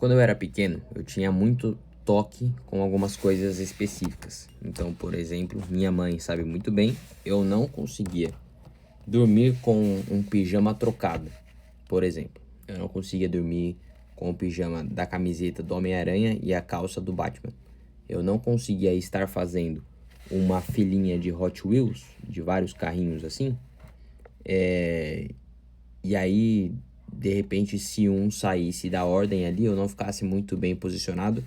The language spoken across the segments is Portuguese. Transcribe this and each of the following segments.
Quando eu era pequeno, eu tinha muito toque com algumas coisas específicas. Então, por exemplo, minha mãe sabe muito bem, eu não conseguia dormir com um pijama trocado, por exemplo. Eu não conseguia dormir com o pijama da camiseta do Homem-Aranha e a calça do Batman. Eu não conseguia estar fazendo uma filinha de Hot Wheels, de vários carrinhos assim, e aí, de repente, se um saísse da ordem ali, eu não ficasse muito bem posicionado,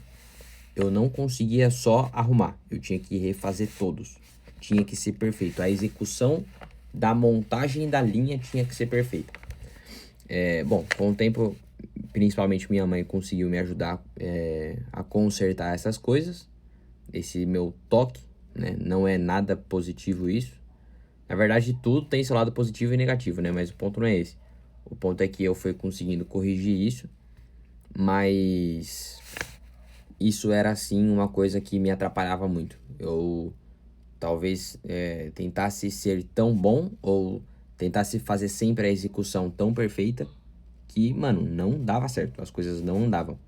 eu não conseguia só arrumar, eu tinha que refazer todos. Tinha que ser perfeito. A execução da montagem da linha tinha que ser perfeita. Bom, com o tempo, principalmente minha mãe conseguiu me ajudar a consertar essas coisas. Esse meu toque, né? Não é nada positivo isso. Na verdade, tudo tem seu lado positivo e negativo, né? Mas o ponto não é esse. O ponto é que eu fui conseguindo corrigir isso, mas isso era, assim, uma coisa que me atrapalhava muito. Eu talvez tentasse ser tão bom ou tentasse fazer sempre a execução tão perfeita que, mano, não dava certo. As coisas não andavam.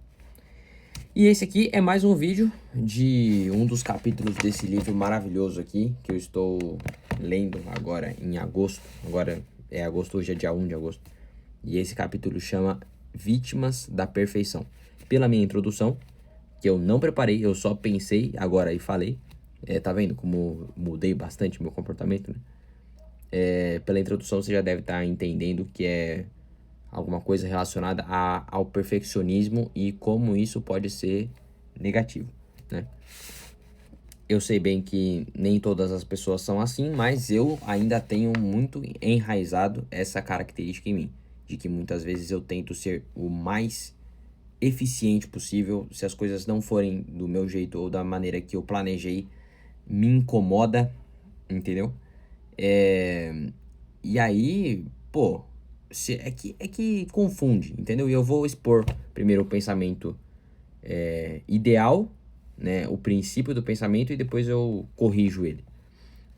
E esse aqui é mais um vídeo de um dos capítulos desse livro maravilhoso aqui, que eu estou lendo agora em agosto. Agora é agosto, hoje é dia 1 de agosto. E esse capítulo chama Vítimas da Perfeição. Pela minha introdução, que eu não preparei, eu só pensei agora e falei. Tá vendo como mudei bastante meu comportamento, né? Pela introdução você já deve estar entendendo que é alguma coisa relacionada ao perfeccionismo e como isso pode ser negativo, né? Eu sei bem que nem todas as pessoas são assim, mas eu ainda tenho muito enraizado essa característica em mim, de que muitas vezes eu tento ser o mais eficiente possível. Se as coisas não forem do meu jeito ou da maneira que eu planejei, me incomoda, entendeu? E aí, pô, é que confunde, entendeu? E eu vou expor primeiro o pensamento ideal, né? O princípio do pensamento e depois eu corrijo ele.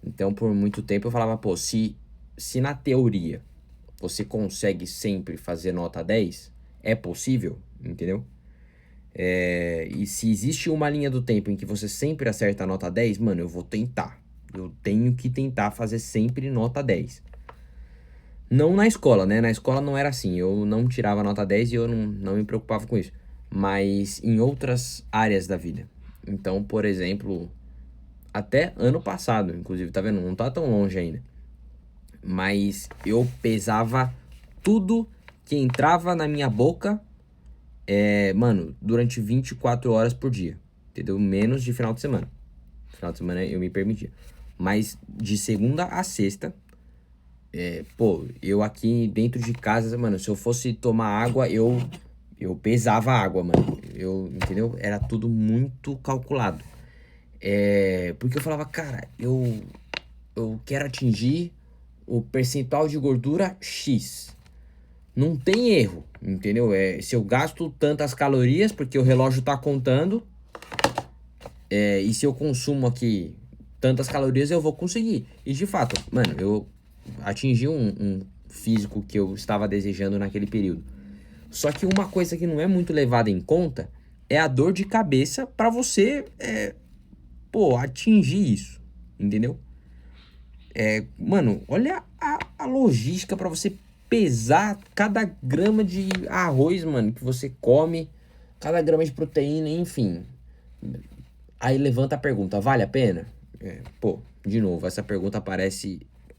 Então, por muito tempo eu falava, pô, se na teoria você consegue sempre fazer nota 10, é possível, entendeu? E se existe uma linha do tempo em que você sempre acerta a nota 10, mano, eu vou tentar. Eu tenho que tentar fazer sempre nota 10. Não na escola, né? Na escola não era assim. Eu não tirava nota 10 e eu não me preocupava com isso. Mas em outras áreas da vida. Então, por exemplo, até ano passado, inclusive, tá vendo? Não tá tão longe ainda. Mas eu pesava tudo que entrava na minha boca, mano, durante 24 horas por dia. Entendeu? Menos de final de semana. Final de semana eu me permitia. Mas de segunda a sexta, pô, eu aqui dentro de casa, mano, se eu fosse tomar água, eu pesava a água, mano. Entendeu? Era tudo muito calculado. Porque eu falava, cara, eu quero atingir o percentual de gordura X. Não tem erro, entendeu? Se eu gasto tantas calorias, porque o relógio tá contando, e se eu consumo aqui tantas calorias, eu vou conseguir. E de fato, mano, eu atingi um físico que eu estava desejando naquele período. Só que uma coisa que não é muito levada em conta é a dor de cabeça pra você, atingir isso, entendeu? Mano, olha a logística pra você pesar cada grama de arroz, mano, que você come, cada grama de proteína, enfim. Aí levanta a pergunta, vale a pena? De novo, essa pergunta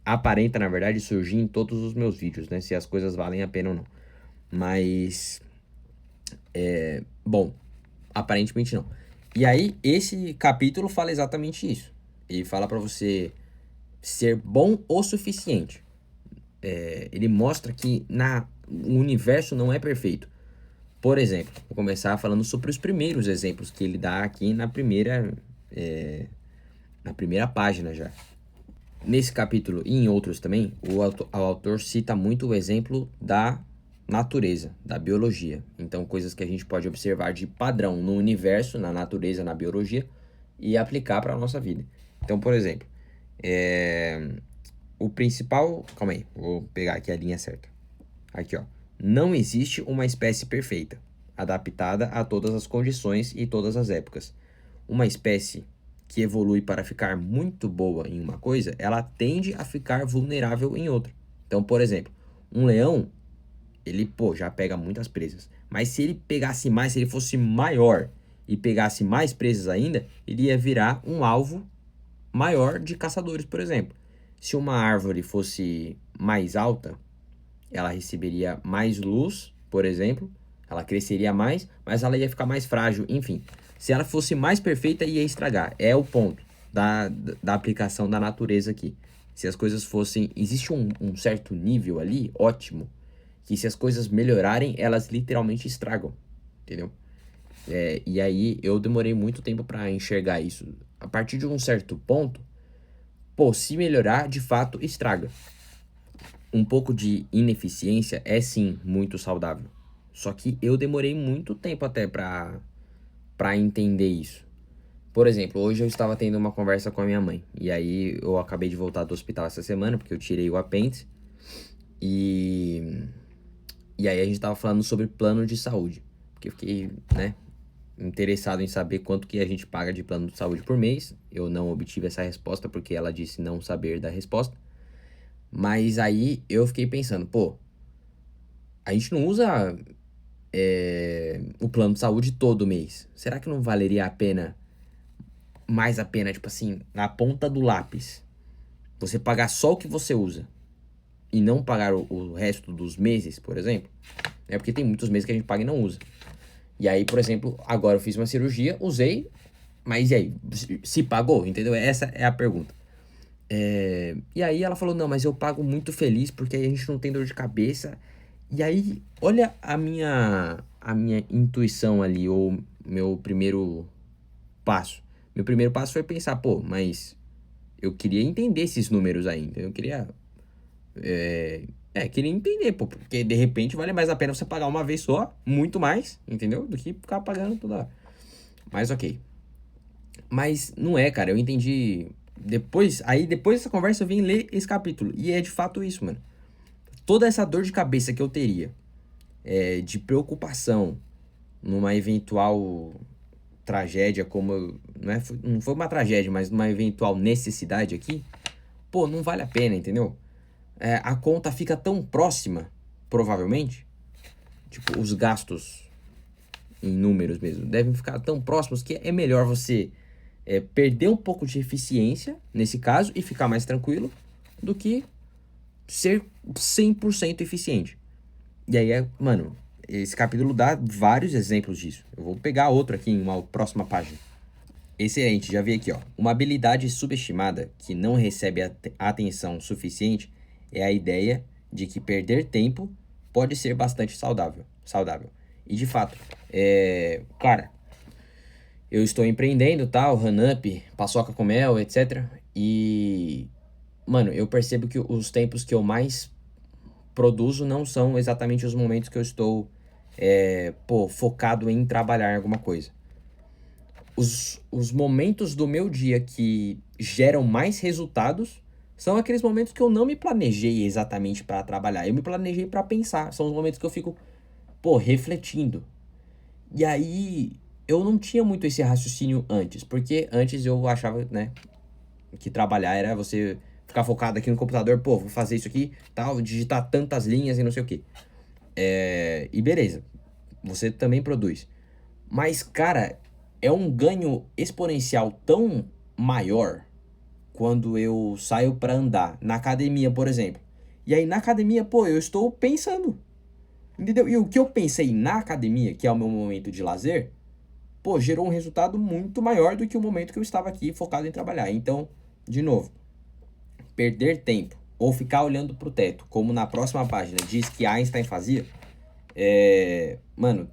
aparenta, na verdade, surgir em todos os meus vídeos, né? Se as coisas valem a pena ou não. Mas, bom, aparentemente não. E aí, esse capítulo fala exatamente isso. Ele fala pra você ser bom o suficiente. Ele mostra que o universo não é perfeito. Por exemplo, vou começar falando sobre os primeiros exemplos que ele dá aqui na primeira página já. Nesse capítulo e em outros também, o autor cita muito o exemplo da natureza, da biologia. Então, coisas que a gente pode observar de padrão no universo, na natureza, na biologia, e aplicar para a nossa vida. Então, por exemplo, o principal... Calma aí, vou pegar aqui a linha certa. Aqui, ó. Não existe uma espécie perfeita. adaptada a todas as condições e todas as épocas. Uma espécie que evolui para ficar muito boa em uma coisa, ela tende a ficar vulnerável em outra. Então, por exemplo, um leão, ele, já pega muitas presas. Mas se ele pegasse mais, se ele fosse maior e pegasse mais presas ainda, ele ia virar um alvo maior de caçadores, por exemplo. Se uma árvore fosse mais alta, ela receberia mais luz, por exemplo, ela cresceria mais, mas ela ia ficar mais frágil, enfim. Se ela fosse mais perfeita, ia estragar. É o ponto da aplicação da natureza aqui. Se as coisas fossem... Existe um certo nível ali, ótimo, que se as coisas melhorarem, elas literalmente estragam, entendeu? E aí eu demorei muito tempo para enxergar isso. A partir de um certo ponto, se melhorar, de fato, estraga. Um pouco de ineficiência é sim muito saudável. Só que eu demorei muito tempo até pra entender isso. Por exemplo, hoje eu estava tendo uma conversa com a minha mãe. E aí eu acabei de voltar do hospital essa semana, porque eu tirei o apêndice. E aí a gente tava falando sobre plano de saúde. Porque eu fiquei, né, interessado em saber quanto que a gente paga de plano de saúde por mês. Eu não obtive essa resposta porque ela disse não saber da resposta. Mas aí eu fiquei pensando, a gente não usa o plano de saúde todo mês. Será que não valeria a pena, mais a pena, tipo assim, na ponta do lápis, você pagar só o que você usa e não pagar o resto dos meses, por exemplo? É porque tem muitos meses que a gente paga e não usa. E aí, por exemplo, agora eu fiz uma cirurgia, usei, mas e aí? Se pagou, entendeu? Essa é a pergunta. E aí ela falou, não, mas eu pago muito feliz porque aí a gente não tem dor de cabeça. E aí, olha a minha intuição ali, ou meu primeiro passo. Meu primeiro passo foi pensar, mas eu queria entender esses números ainda. Eu queria entender, porque de repente vale mais a pena você pagar uma vez só, muito mais, entendeu? Do que ficar pagando toda hora. Mas ok. Mas não é, cara, eu entendi. Depois dessa conversa eu vim ler esse capítulo. E é de fato isso, mano. Toda essa dor de cabeça que eu teria, de preocupação numa eventual tragédia, não foi uma tragédia, mas numa eventual necessidade aqui, não vale a pena, entendeu? A conta fica tão próxima, provavelmente, tipo, os gastos em números mesmo, devem ficar tão próximos que é melhor você perder um pouco de eficiência, nesse caso, e ficar mais tranquilo, do que ser 100% eficiente. E aí, mano, esse capítulo dá vários exemplos disso. Eu vou pegar outro aqui em uma próxima página. Excelente, já vi aqui, ó. Uma habilidade subestimada que não recebe atenção suficiente é a ideia de que perder tempo pode ser bastante saudável. E de fato, cara, eu estou empreendendo, tal, run-up, paçoca com mel, etc. E, mano, eu percebo que os tempos que eu mais produzo não são exatamente os momentos que eu estou, focado em trabalhar em alguma coisa. Os momentos do meu dia que geram mais resultados são aqueles momentos que eu não me planejei exatamente para trabalhar. Eu me planejei para pensar. São os momentos que eu fico, refletindo. E aí, eu não tinha muito esse raciocínio antes, porque antes eu achava, né, que trabalhar era você ficar focado aqui no computador, vou fazer isso aqui, tal, digitar tantas linhas e não sei o quê. E beleza, você também produz. Mas, cara, é um ganho exponencial tão maior quando eu saio pra andar na academia, por exemplo. E aí na academia, eu estou pensando, entendeu? E o que eu pensei na academia, que é o meu momento de lazer, gerou um resultado muito maior do que o momento que eu estava aqui focado em trabalhar. Então, de novo, perder tempo ou ficar olhando pro teto, como na próxima página diz que Einstein fazia, mano,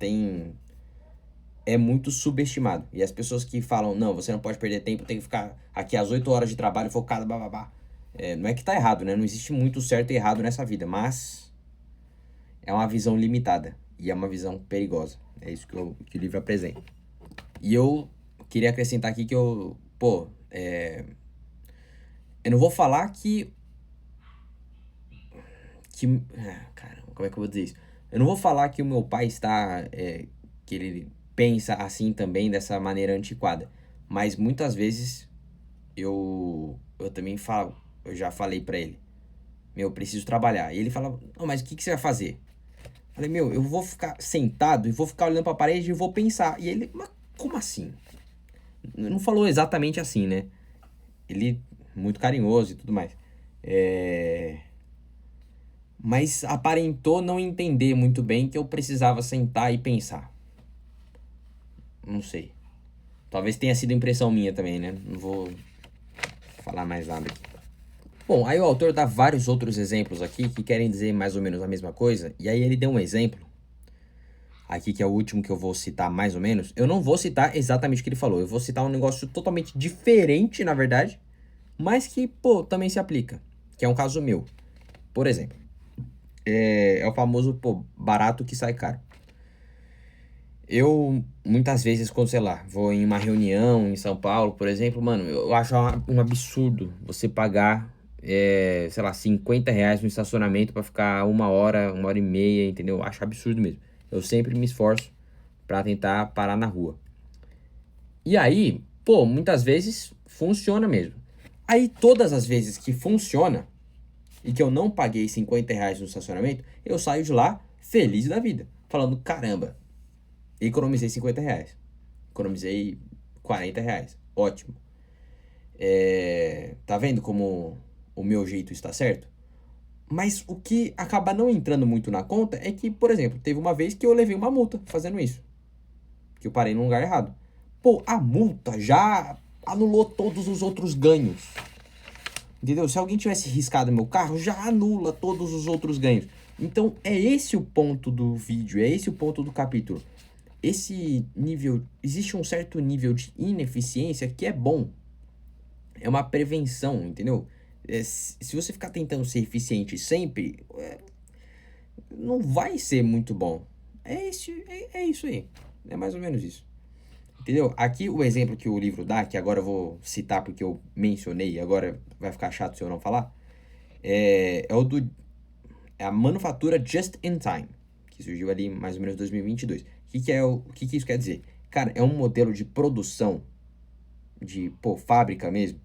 é muito subestimado. E as pessoas que falam, não, você não pode perder tempo, tem que ficar aqui às 8 horas de trabalho focado, bababá. Não é que tá errado, né? Não existe muito certo e errado nessa vida, mas é uma visão limitada e é uma visão perigosa. É isso que o livro apresenta. E eu queria acrescentar aqui que eu não vou falar caramba, como é que eu vou dizer isso? Eu não vou falar que o meu pai está que ele pensa assim também, dessa maneira antiquada. Mas muitas vezes eu também falo, eu já falei pra ele, meu, eu preciso trabalhar. E ele fala, não, mas o que você vai fazer? Eu falei, meu, eu vou ficar sentado e vou ficar olhando pra parede e vou pensar. E ele, mas como assim? Não falou exatamente assim, né? Ele, muito carinhoso e tudo mais. Mas aparentou não entender muito bem que eu precisava sentar e pensar. Não sei. Talvez tenha sido impressão minha também, né? Não vou falar mais nada aqui. Bom, aí o autor dá vários outros exemplos aqui que querem dizer mais ou menos a mesma coisa. E aí ele deu um exemplo, aqui que é o último que eu vou citar mais ou menos. Eu não vou citar exatamente o que ele falou. Eu vou citar um negócio totalmente diferente, na verdade. Mas que, pô, também se aplica. Que é um caso meu. Por exemplo, é o famoso, pô, barato que sai caro. Eu, muitas vezes, quando, sei lá, vou em uma reunião em São Paulo, por exemplo, mano, eu acho um absurdo você pagar, sei lá, R$ 50 no estacionamento pra ficar 1 hora e meia, entendeu? Eu acho absurdo mesmo. Eu sempre me esforço pra tentar parar na rua. E aí, pô, muitas vezes funciona mesmo. Aí, todas as vezes que funciona e que eu não paguei R$ 50 no estacionamento, eu saio de lá feliz da vida, falando, caramba, economizei R$ 50. Economizei R$ 40. Ótimo. Tá vendo como o meu jeito está certo? Mas o que acaba não entrando muito na conta é que, por exemplo, teve uma vez que eu levei uma multa fazendo isso. Que eu parei num lugar errado. Pô, a multa já anulou todos os outros ganhos. Entendeu? Se alguém tivesse riscado meu carro, já anula todos os outros ganhos. Então, é esse o ponto do vídeo, é esse o ponto do capítulo. Esse nível, existe um certo nível de ineficiência que é bom. É uma prevenção, entendeu? Se você ficar tentando ser eficiente sempre, não vai ser muito bom. É isso aí. É mais ou menos isso. Entendeu? Aqui o exemplo que o livro dá, que agora eu vou citar porque eu mencionei, agora vai ficar chato se eu não falar, é a manufatura Just in Time, que surgiu ali mais ou menos em 2022. O que isso quer dizer? Cara, é um modelo de produção, de, fábrica mesmo,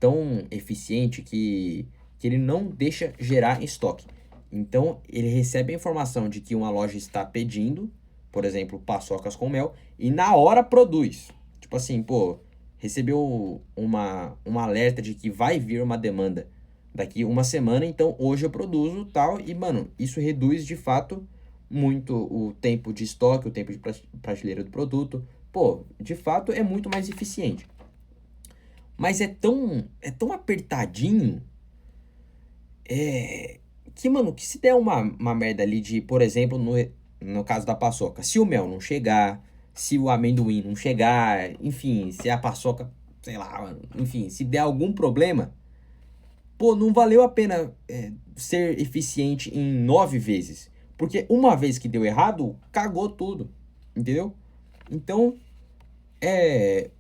tão eficiente que ele não deixa gerar estoque. Então, ele recebe a informação de que uma loja está pedindo, por exemplo, paçocas com mel, e na hora produz. Tipo assim, pô, recebeu um alerta de que vai vir uma demanda daqui uma semana, então hoje eu produzo tal, e, mano, isso reduz de fato muito o tempo de estoque, o tempo de prateleira do produto. Pô, de fato é muito mais eficiente. Mas é tão apertadinho, que, mano, que se der uma merda ali de, por exemplo, no caso da paçoca, se o mel não chegar, se o amendoim não chegar, enfim, se a paçoca, sei lá, mano, enfim, se der algum problema, pô, não valeu a pena ser eficiente em 9 vezes. Porque uma vez que deu errado, cagou tudo, entendeu? Então,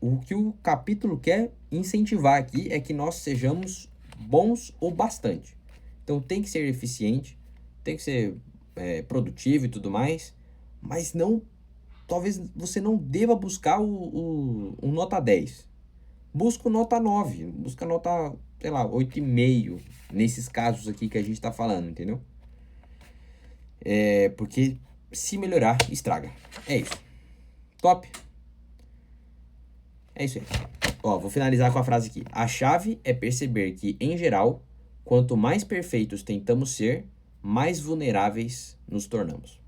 o que o capítulo quer incentivar aqui é que nós sejamos bons o bastante. Então tem que ser eficiente, tem que ser produtivo e tudo mais, mas não, talvez você não deva buscar o nota 10. Busca o nota 9, busca nota, sei lá, 8,5, nesses casos aqui que a gente tá falando, entendeu? Porque se melhorar, estraga. É isso. Top? É isso aí. Ó, vou finalizar com a frase aqui. A chave é perceber que, em geral, quanto mais perfeitos tentamos ser, mais vulneráveis nos tornamos.